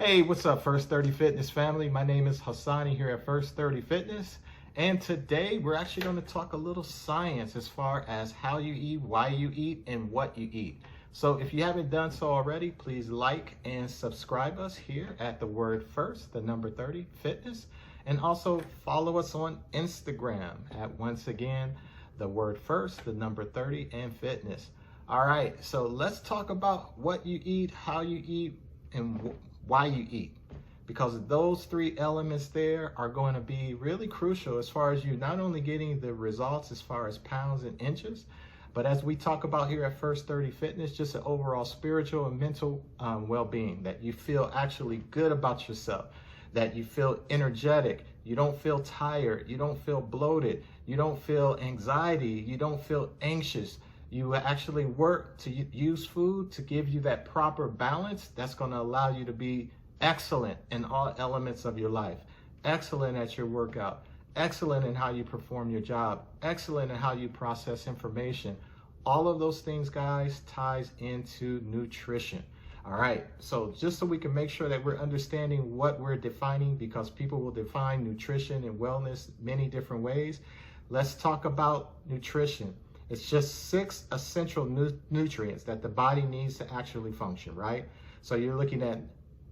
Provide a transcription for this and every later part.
Hey, what's up, First 30 Fitness family? My name is Hassani here at First 30 Fitness. And today we're actually going to talk a little science as far as how you eat, why you eat, and what you eat. So if you haven't done so already, please like and subscribe us here at the word first, the number 30 Fitness. And also follow us on Instagram at, once again, the word first, the number 30 and fitness. All right, so let's talk about what you eat, how you eat, and why you eat, because those three elements there are going to be really crucial as far as you not only getting the results as far as pounds and inches, but as we talk about here at First 30 Fitness, just an overall spiritual and mental well-being, that you feel actually good about yourself, that you feel energetic, you don't feel tired, you don't feel bloated, you don't feel anxiety, you don't feel anxious. You actually work to use food to give you that proper balance that's going to allow you to be excellent in all elements of your life, excellent at your workout, excellent in how you perform your job, excellent in how you process information. All of those things, guys, ties into nutrition. All right, so just so we can make sure that we're understanding what we're defining, because people will define nutrition and wellness many different ways, let's talk about nutrition. It's just 6 essential nutrients that the body needs to actually function, right? So you're looking at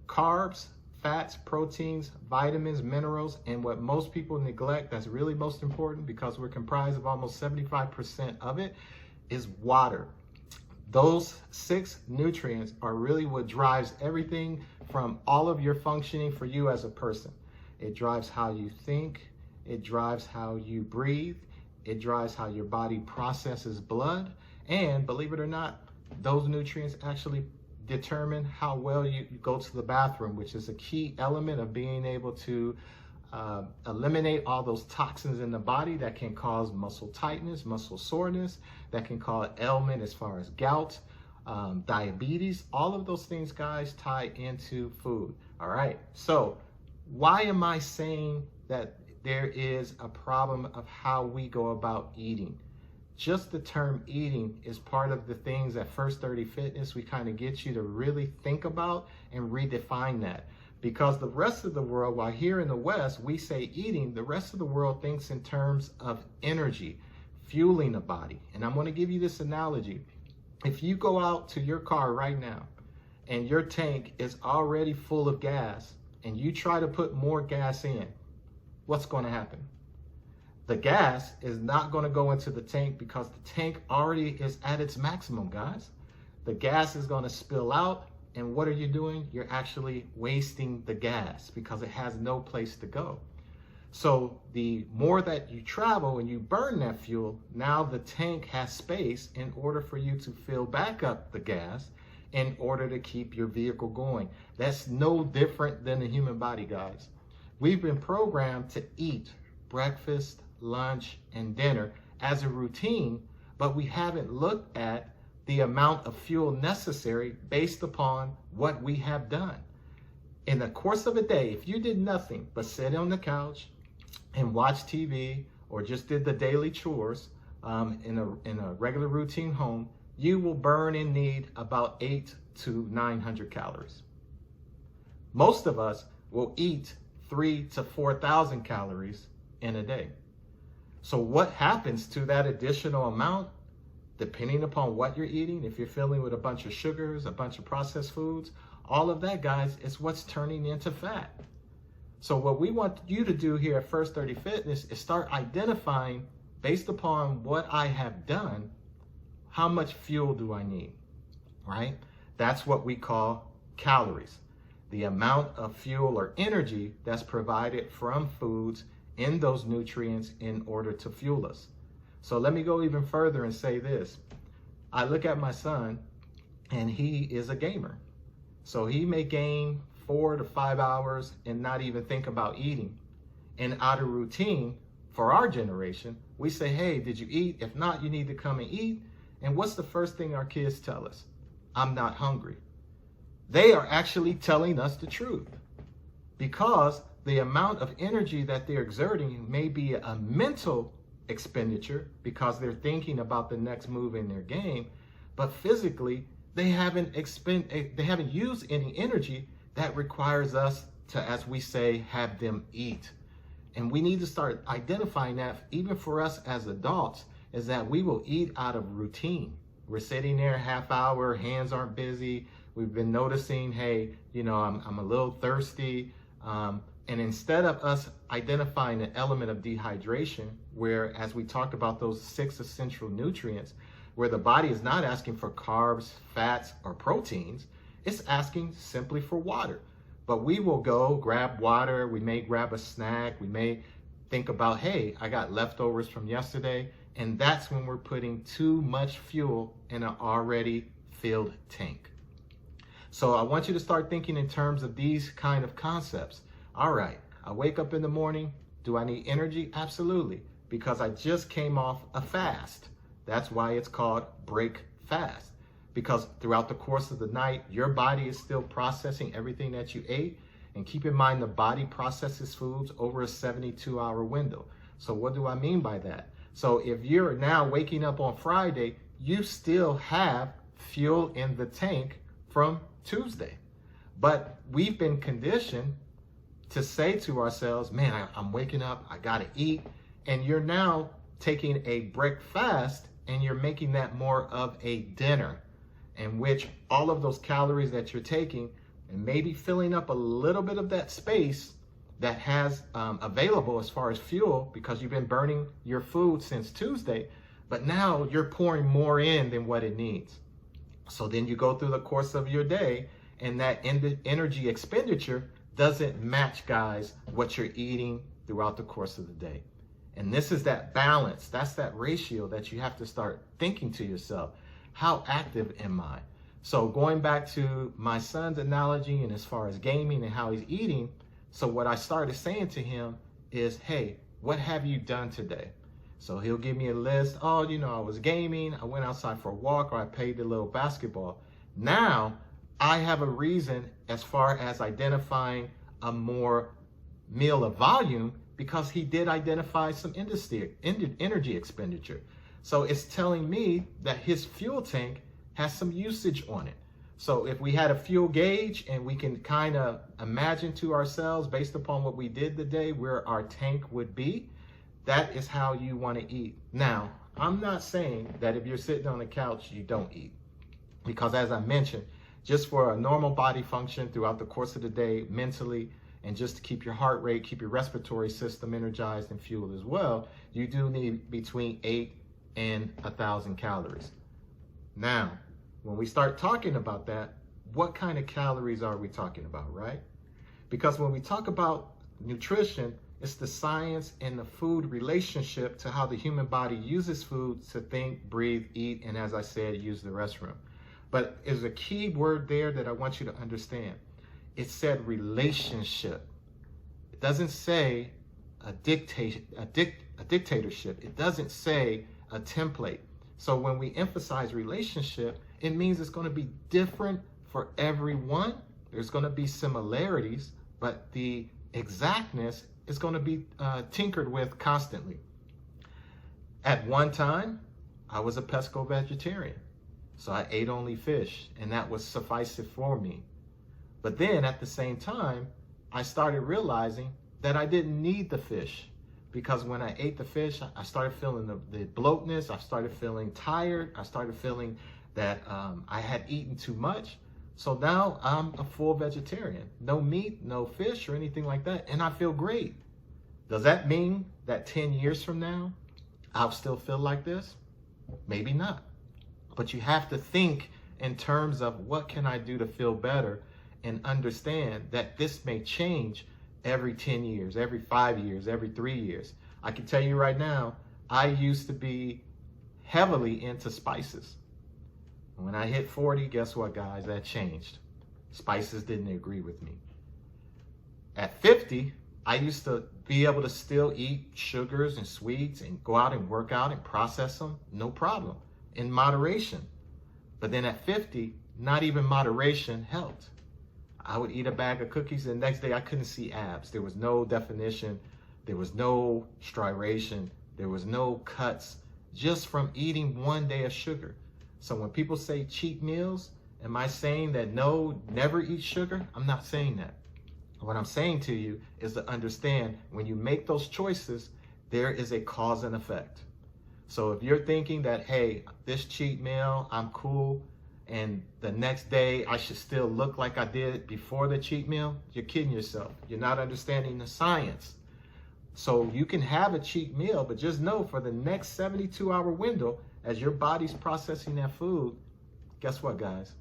carbs, fats, proteins, vitamins, minerals, and what most people neglect that's really most important, because we're comprised of almost 75% of it, is water. Those 6 nutrients are really what drives everything from all of your functioning for you as a person. It drives how you think, it drives how you breathe, it drives how your body processes blood, and believe it or not, those nutrients actually determine how well you go to the bathroom, which is a key element of being able to eliminate all those toxins in the body that can cause muscle tightness, muscle soreness, that can cause ailment as far as gout, diabetes. All of those things, guys, tie into food. All right, so why am I saying that there is a problem of how we go about eating? Just the term eating is part of the things at First 30 Fitness we kind of get you to really think about and redefine that. Because the rest of the world, while here in the West we say eating, the rest of the world thinks in terms of energy, fueling the body. And I'm going to give you this analogy. If you go out to your car right now and your tank is already full of gas and you try to put more gas in, what's going to happen? The gas is not going to go into the tank because the tank already is at its maximum, guys. The gas is going to spill out, and what are you doing? You're actually wasting the gas because it has no place to go. So the more that you travel and you burn that fuel, now the tank has space in order for you to fill back up the gas in order to keep your vehicle going. That's no different than the human body, guys. We've been programmed to eat breakfast, lunch, and dinner as a routine, but we haven't looked at the amount of fuel necessary based upon what we have done. In the course of a day, if you did nothing but sit on the couch and watch TV or just did the daily chores in a regular routine home, you will burn and need about 800 to 900 calories. Most of us will eat 3,000 to 4,000 calories in a day. So what happens to that additional amount, depending upon what you're eating? If you're filling with a bunch of sugars, a bunch of processed foods, all of that, guys, is what's turning into fat. So what we want you to do here at First 30 Fitness is start identifying, based upon what I have done, how much fuel do I need, right? That's what we call calories. The amount of fuel or energy that's provided from foods in those nutrients in order to fuel us. So let me go even further and say this. I look at my son and he is a gamer. So he may game 4 to 5 hours and not even think about eating. And out of routine, for our generation, we say, hey, did you eat? If not, you need to come and eat. And what's the first thing our kids tell us? I'm not hungry. They are actually telling us the truth, because the amount of energy that they're exerting may be a mental expenditure because they're thinking about the next move in their game, but physically they haven't used any energy that requires us to, as we say, have them eat. And we need to start identifying that even for us as adults, is that we will eat out of routine. We're sitting there a half hour, hands aren't busy. We've been noticing, hey, I'm a little thirsty. And instead of us identifying the element of dehydration, where, as we talked about those 6 essential nutrients, where the body is not asking for carbs, fats, or proteins, it's asking simply for water. But we will go grab water, we may grab a snack, we may think about, hey, I got leftovers from yesterday, and that's when we're putting too much fuel in an already filled tank. So I want you to start thinking in terms of these kind of concepts. All right, I wake up in the morning, do I need energy? Absolutely, because I just came off a fast. That's why it's called break fast. Because throughout the course of the night, your body is still processing everything that you ate. And keep in mind, the body processes foods over a 72-hour window. So what do I mean by that? So if you're now waking up on Friday, you still have fuel in the tank from Tuesday. But we've been conditioned to say to ourselves, man, I'm waking up, I gotta eat. And you're now taking a break fast and you're making that more of a dinner, in which all of those calories that you're taking and maybe filling up a little bit of that space that has available as far as fuel, because you've been burning your food since Tuesday, but now you're pouring more in than what it needs. So then you go through the course of your day and that energy expenditure doesn't match, guys, what you're eating throughout the course of the day. And this is that balance, that's that ratio that you have to start thinking to yourself. How active am I? So going back to my son's analogy and as far as gaming and how he's eating, so what I started saying to him is, hey, what have you done today? So he'll give me a list. Oh, I was gaming, I went outside for a walk, or I played a little basketball. Now I have a reason as far as identifying a more meal of volume, because he did identify some energy expenditure. So it's telling me that his fuel tank has some usage on it. So if we had a fuel gauge and we can kind of imagine to ourselves, based upon what we did today, where our tank would be, that is how you want to eat. Now, I'm not saying that if you're sitting on the couch, you don't eat. Because as I mentioned, just for a normal body function throughout the course of the day, mentally, and just to keep your heart rate, keep your respiratory system energized and fueled as well, you do need between 8 and 1,000 calories. Now, when we start talking about that, what kind of calories are we talking about, right? Because when we talk about nutrition, it's the science and the food relationship to how the human body uses food to think, breathe, eat, and as I said, use the restroom. But there's a key word there that I want you to understand. It said relationship. It doesn't say a dictatorship. It doesn't say a template. So when we emphasize relationship, it means it's going to be different for everyone. There's going to be similarities, but the exactness is going to be tinkered with constantly. At one time, I was a pesco-vegetarian. So I ate only fish, and that was suffice it for me. But then at the same time, I started realizing that I didn't need the fish, because when I ate the fish, I started feeling the bloatness. I started feeling tired. I started feeling that I had eaten too much. So now I'm a full vegetarian. No meat, no fish or anything like that. And I feel great. Does that mean that 10 years from now, I'll still feel like this? Maybe not. But you have to think in terms of what can I do to feel better, and understand that this may change every 10 years, every 5 years, every 3 years. I can tell you right now, I used to be heavily into spices. When I hit 40, guess what, guys? That changed. Spices didn't agree with me. At 50, I used to be able to still eat sugars and sweets and go out and work out and process them, no problem, in moderation. But then at 50, not even moderation helped. I would eat a bag of cookies, and the next day I couldn't see abs. There was no definition. There was no striation. There was no cuts, just from eating one day of sugar. So when people say cheat meals, Am I saying that no, never eat sugar? I'm not saying that. What I'm saying to you is to understand when you make those choices, there is a cause and effect. So if you're thinking that, hey, this cheat meal, I'm cool, and the next day I should still look like I did before the cheat meal, you're kidding yourself. You're not understanding the science. So you can have a cheat meal, but just know for the next 72-hour window, as your body's processing that food, guess what, guys?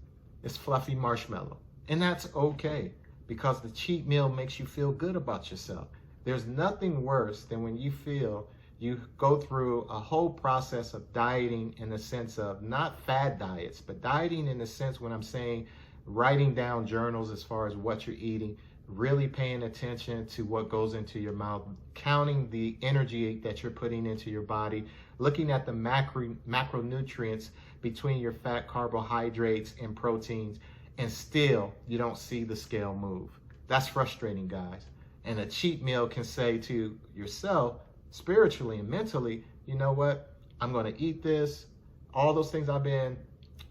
It's fluffy marshmallow. And that's okay, because the cheat meal makes you feel good about yourself. There's nothing worse than when you feel you go through a whole process of dieting in the sense of not fad diets, but dieting in the sense when I'm saying writing down journals as far as what you're eating, really paying attention to what goes into your mouth, counting the energy that you're putting into your body, looking at the macronutrients between your fat, carbohydrates, and proteins, and still you don't see the scale move. That's frustrating, guys. And a cheat meal can say to yourself, spiritually and mentally, you know what? I'm going to eat this. All those things I've been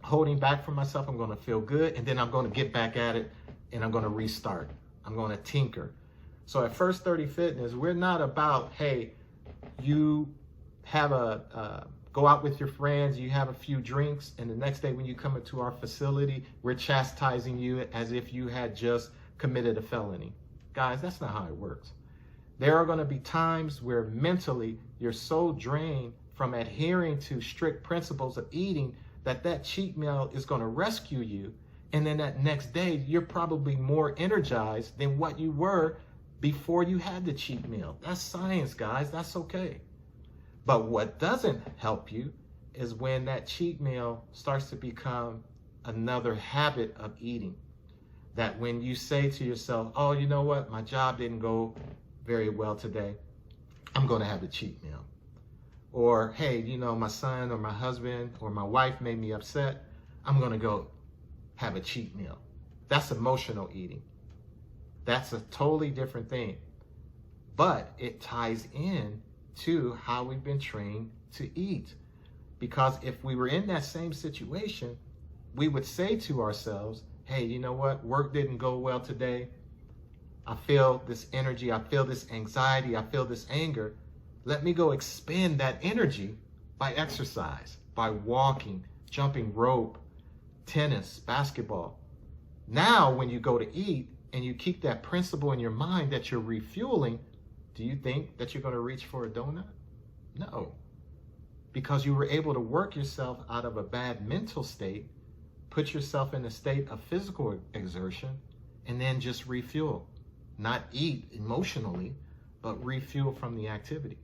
holding back from myself, I'm going to feel good. And then I'm going to get back at it and I'm going to restart. I'm going to tinker. So at First 30 Fitness, we're not about, hey, you have go out with your friends, you have a few drinks, and the next day when you come into our facility, we're chastising you as if you had just committed a felony. Guys, that's not how it works. There are going to be times where mentally you're so drained from adhering to strict principles of eating that cheat meal is going to rescue you. And then that next day, you're probably more energized than what you were before you had the cheat meal. That's science, guys. That's okay. But what doesn't help you is when that cheat meal starts to become another habit of eating. That when you say to yourself, oh, you know what? My job didn't go very well today. I'm going to have a cheat meal. Or, hey, you know, my son or my husband or my wife made me upset. I'm going to go have a cheat meal. That's emotional eating. That's a totally different thing. But it ties in to how we've been trained to eat. Because if we were in that same situation, we would say to ourselves, hey, you know what? Work didn't go well today. I feel this energy. I feel this anxiety. I feel this anger. Let me go expend that energy by exercise, by walking, jumping rope, tennis, basketball. Now, when you go to eat and you keep that principle in your mind that you're refueling, do you think that you're going to reach for a donut? No. Because you were able to work yourself out of a bad mental state, put yourself in a state of physical exertion, and then just refuel. Not eat emotionally, but refuel from the activity.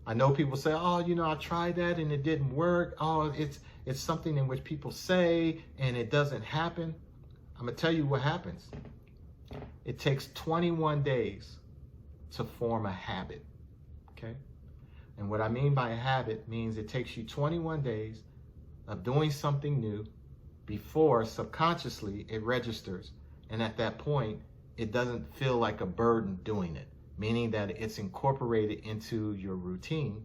I know people say, oh, you know, I tried that and it didn't work. Oh, it's something in which people say and it doesn't happen. I'm going to tell you what happens. It takes 21 days to form a habit, okay? And what I mean by a habit means it takes you 21 days of doing something new before subconsciously it registers. And at that point, it doesn't feel like a burden doing it, meaning that it's incorporated into your routine.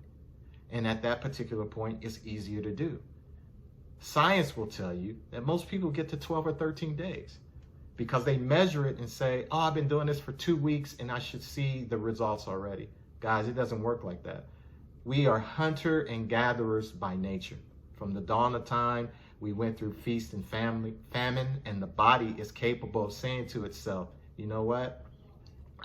And at that particular point, it's easier to do. Science will tell you that most people get to 12 or 13 days because they measure it and say, oh, I've been doing this for 2 weeks and I should see the results already. Guys, it doesn't work like that. We are hunter and gatherers by nature. From the dawn of time, we went through feast and famine, and the body is capable of saying to itself, you know what?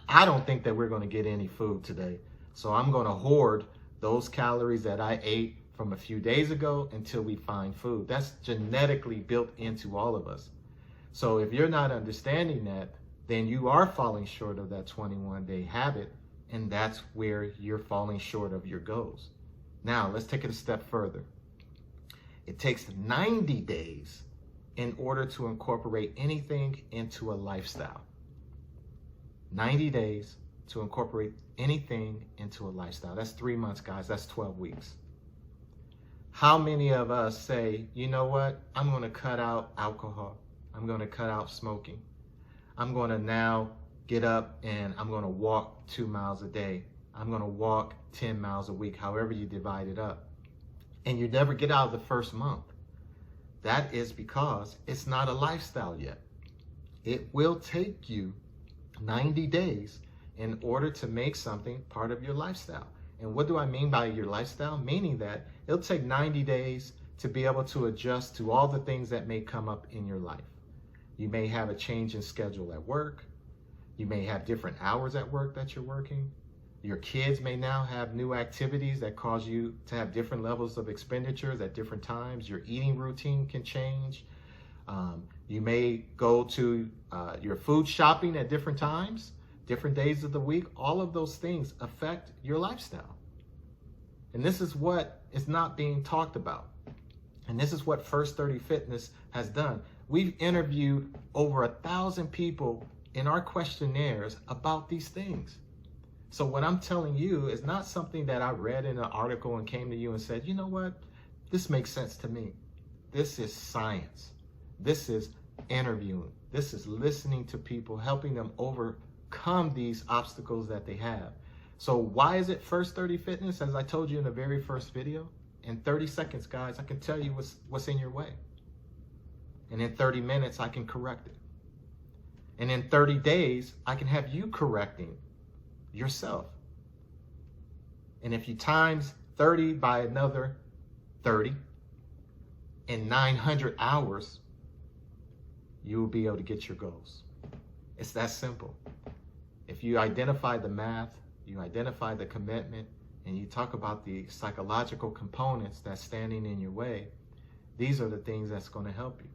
I don't think that we're going to get any food today. So I'm going to hoard those calories that I ate from a few days ago until we find food. That's genetically built into all of us. So if you're not understanding that, then you are falling short of that 21-day habit, and that's where you're falling short of your goals. Now, let's take it a step further. It takes 90 days in order to incorporate anything into a lifestyle. 90 days to incorporate anything into a lifestyle. That's 3 months, guys. That's 12 weeks. How many of us say, you know what? I'm going to cut out alcohol. I'm going to cut out smoking. I'm going to now get up and I'm going to walk 2 miles a day. I'm going to walk 10 miles a week, however you divide it up. And you never get out of the first month. That is because it's not a lifestyle yet. It will take you 90 days in order to make something part of your lifestyle. And what do I mean by your lifestyle? Meaning that it'll take 90 days to be able to adjust to all the things that may come up in your life. You may have a change in schedule at work. You may have different hours at work that you're working. Your kids may now have new activities that cause you to have different levels of expenditures at different times. Your eating routine can change. You may go to your food shopping at different times, different days of the week. All of those things affect your lifestyle. And this is what is not being talked about. And this is what First 30 Fitness has done. We've interviewed over 1,000 people in our questionnaires about these things. So what I'm telling you is not something that I read in an article and came to you and said, you know what, this makes sense to me. This is science. This is interviewing. This is listening to people, helping them overcome these obstacles that they have. So why is it First 30 Fitness? As I told you in the very first video, in 30 seconds, guys, I can tell you what's in your way. And in 30 minutes, I can correct it. And in 30 days, I can have you correcting yourself. And if you times 30 by another 30 in 900 hours, you will be able to get your goals. It's that simple. If you identify the math, you identify the commitment, and you talk about the psychological components that's standing in your way, these are the things that's going to help you.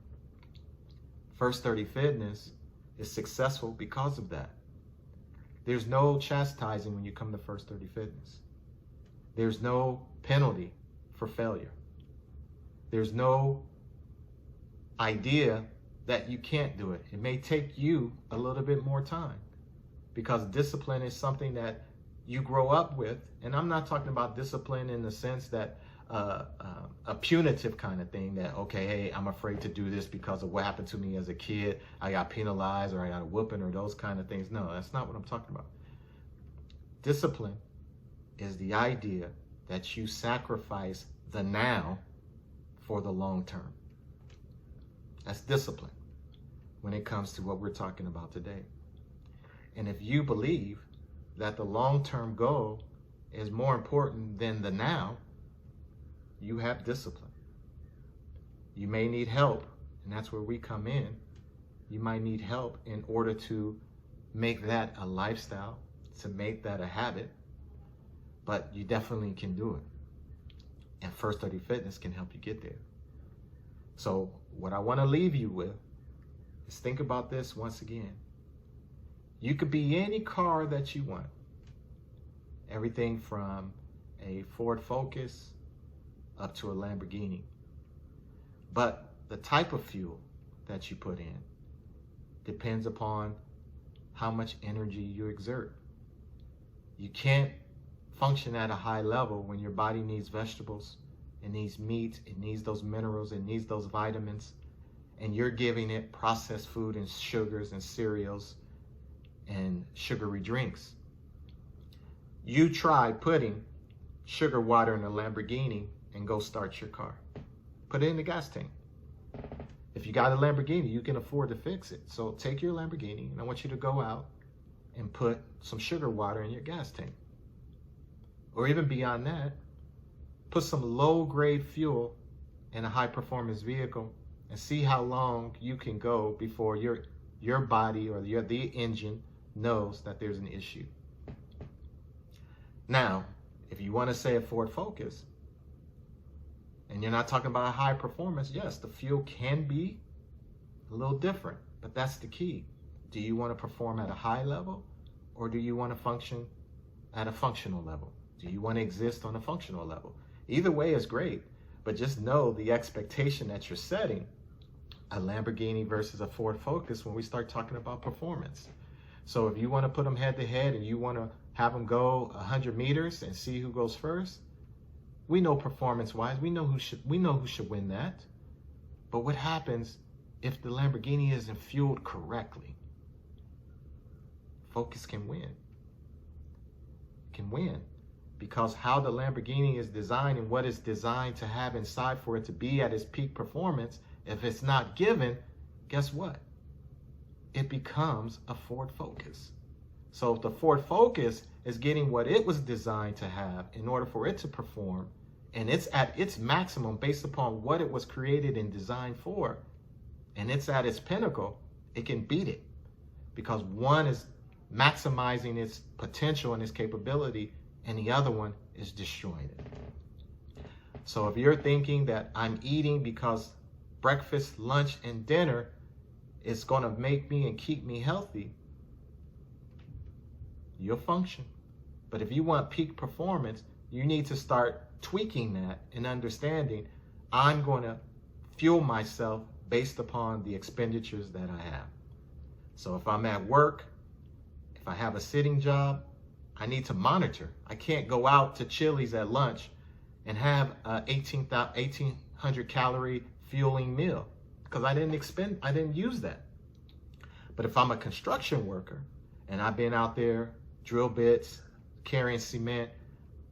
First 30 Fitness is successful because of that. There's no chastising when you come to First 30 Fitness. There's no penalty for failure. There's no idea that you can't do it. It may take you a little bit more time because discipline is something that you grow up with. And I'm not talking about discipline in the sense that a punitive kind of thing that, okay, hey, I'm afraid to do this because of what happened to me as a kid. I got penalized or I got a whooping or those kind of things. No, that's not what I'm talking about. Discipline is the idea that you sacrifice the now for the long term. That's discipline when it comes to what we're talking about today. And if you believe that the long-term goal is more important than the now, you have discipline. You may need help, and that's where we come in. You might need help in order to make that a lifestyle, to make that a habit, but you definitely can do it. And First 30 Fitness can help you get there. So what I want to leave you with is think about this once again. You could be any car that you want. Everything from a Ford Focus up to a Lamborghini. But the type of fuel that you put in depends upon how much energy you exert. You can't function at a high level when your body needs vegetables, it needs meat, it needs those minerals, it needs those vitamins, and you're giving it processed food and sugars and cereals and sugary drinks. You try putting sugar water in a Lamborghini and go start your car. Put it in the gas tank. If you got a Lamborghini, you can afford to fix it. So take your Lamborghini and I want you to go out and put some sugar water in your gas tank. Or even beyond that, put some low-grade fuel in a high-performance vehicle and see how long you can go before your body or the engine knows that there's an issue. Now, if you want to say a Ford Focus, and you're not talking about high performance, yes, the fuel can be a little different, but that's the key. Do you want to perform at a high level, or do you want to function at a functional level? Do you want to exist on a functional level? Either way is great, but just know the expectation that you're setting, a Lamborghini versus a Ford Focus, when we start talking about performance. So if you want to put them head to head and you want to have them go 100 meters and see who goes first, we know performance-wise, we know who should win that. But what happens if the Lamborghini isn't fueled correctly? Focus can win. Can win. Because how the Lamborghini is designed and what it's designed to have inside for it to be at its peak performance If it's not given, guess what? It becomes a Ford Focus. So if the Ford Focus is getting what it was designed to have in order for it to perform, and it's at its maximum based upon what it was created and designed for, and it's at its pinnacle, it can beat it because one is maximizing its potential and its capability, and the other one is destroying it. So if you're thinking that I'm eating because breakfast, lunch, and dinner is going to make me and keep me healthy, you'll function. But if you want peak performance, you need to start tweaking that and understanding I'm going to fuel myself based upon the expenditures that I have. So if I'm at work, if I have a sitting job, I need to monitor. I can't go out to Chili's at lunch and have a 1,800 calorie fueling meal because I didn't use that. But if I'm a construction worker and I've been out there, drill bits, carrying cement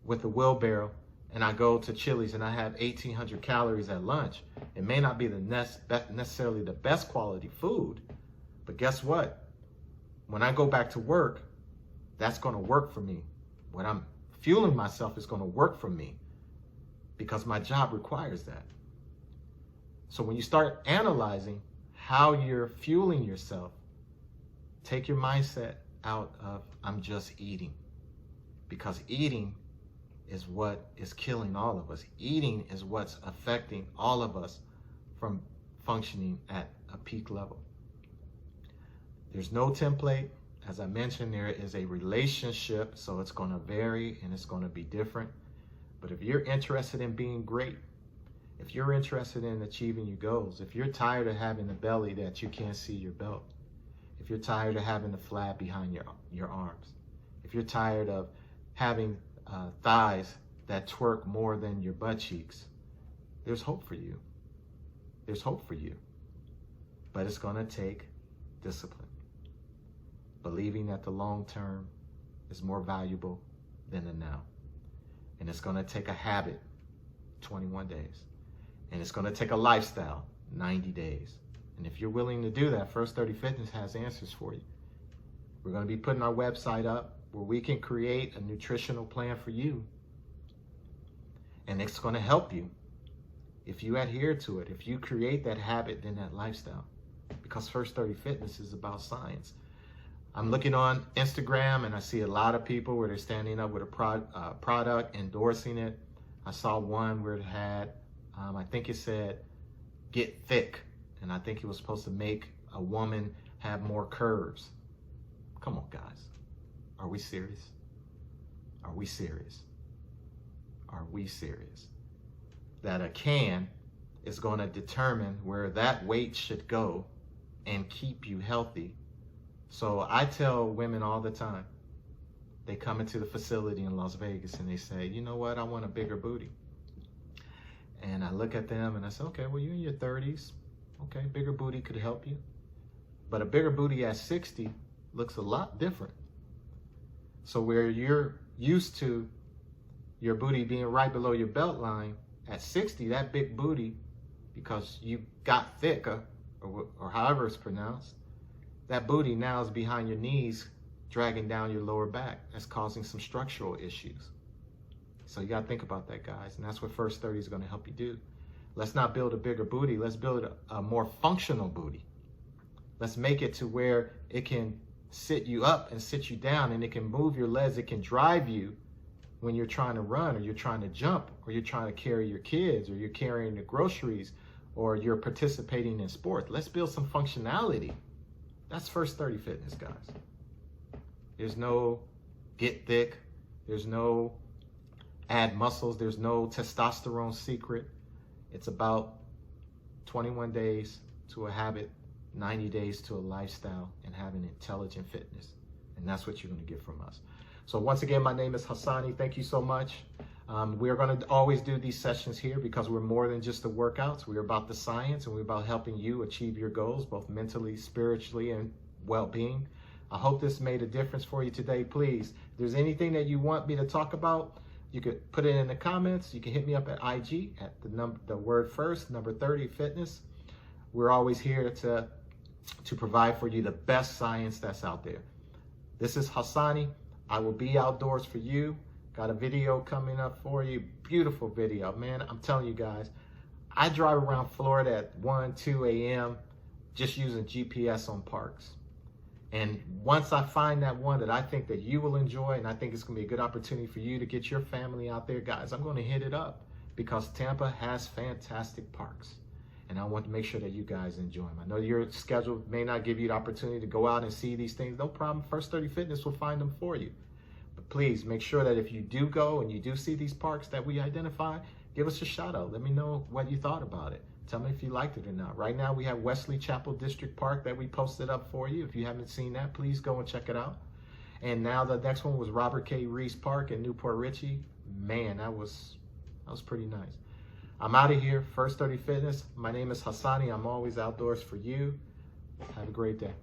with a wheelbarrow, and I go to Chili's and I have 1,800 calories at lunch, it may not be necessarily the best quality food, but guess what? When I go back to work, that's going to work for me. What I'm fueling myself is going to work for me because my job requires that. So when you start analyzing how you're fueling yourself, take your mindset out of I'm just eating, because eating is what is killing all of us. Eating is what's affecting all of us from functioning at a peak level. There's no template. As I mentioned, there is a relationship, so it's going to vary and it's going to be different. But if you're interested in being great, if you're interested in achieving your goals, if you're tired of having a belly that you can't see your belt, if you're tired of having the flab behind your arms, if you're tired of having thighs that twerk more than your butt cheeks, there's hope for you. There's hope for you. But it's going to take discipline. Believing that the long term is more valuable than the now. And it's going to take a habit, 21 days. And it's going to take a lifestyle, 90 days. And if you're willing to do that, First 30 Fitness has answers for you. We're going to be putting our website up where we can create a nutritional plan for you. And it's going to help you if you adhere to it, if you create that habit, then that lifestyle. Because First 30 Fitness is about science. I'm looking on Instagram and I see a lot of people where they're standing up with a product, endorsing it. I saw one where it had, I think it said, get thick. And I think it was supposed to make a woman have more curves. Come on, guys. Are we serious? Are we serious? Are we serious? That a can is going to determine where that weight should go and keep you healthy. So I tell women all the time, they come into the facility in Las Vegas and they say, you know what, I want a bigger booty. And I look at them and I say, okay, well, you're in your 30s. Okay, bigger booty could help you. But a bigger booty at 60 looks a lot different. So where you're used to your booty being right below your belt line, at 60, that big booty, because you got thicker, or however it's pronounced, that booty now is behind your knees, dragging down your lower back. That's causing some structural issues. So you got to think about that, guys. And that's what First 30 is going to help you do. Let's not build a bigger booty. Let's build a more functional booty. Let's make it to where it can sit you up and sit you down, and it can move your legs. It can drive you when you're trying to run, or you're trying to jump, or you're trying to carry your kids, or you're carrying the groceries, or you're participating in sports. Let's build some functionality. That's First 30 Fitness, guys. There's no get thick. There's no add muscles. There's no testosterone secret. It's about 21 days to a habit, 90 days to a lifestyle, and having intelligent fitness. And that's what you're going to get from us. So once again, my name is Hassani. Thank you so much. We're going to always do these sessions here because we're more than just the workouts. We're about the science, and we're about helping you achieve your goals, both mentally, spiritually, and well-being. I hope this made a difference for you today. Please, if there's anything that you want me to talk about, you could put it in the comments. You can hit me up at IG at the word first, number 30 Fitness. we're always here to provide for you the best science that's out there. This is Hassani. I will be outdoors for you. Got a video coming up for you. Beautiful video, man. I'm telling you guys, I drive around Florida at 1, 2 a.m. just using GPS on parks. And once I find that one that I think that you will enjoy, and I think it's going to be a good opportunity for you to get your family out there, guys, I'm going to hit it up because Tampa has fantastic parks. And I want to make sure that you guys enjoy them. I know your schedule may not give you the opportunity to go out and see these things. No problem. First 30 Fitness will find them for you. But please make sure that if you do go and you do see these parks that we identify, give us a shout out. Let me know what you thought about it. Tell me if you liked it or not. Right now we have Wesley Chapel District Park that we posted up for you. If you haven't seen that, please go and check it out. And now the next one was Robert K. Reese Park in Newport Richey. Man, that was pretty nice. I'm out of here. First 30 Fitness. My name is Hassani. I'm always outdoors for you. Have a great day.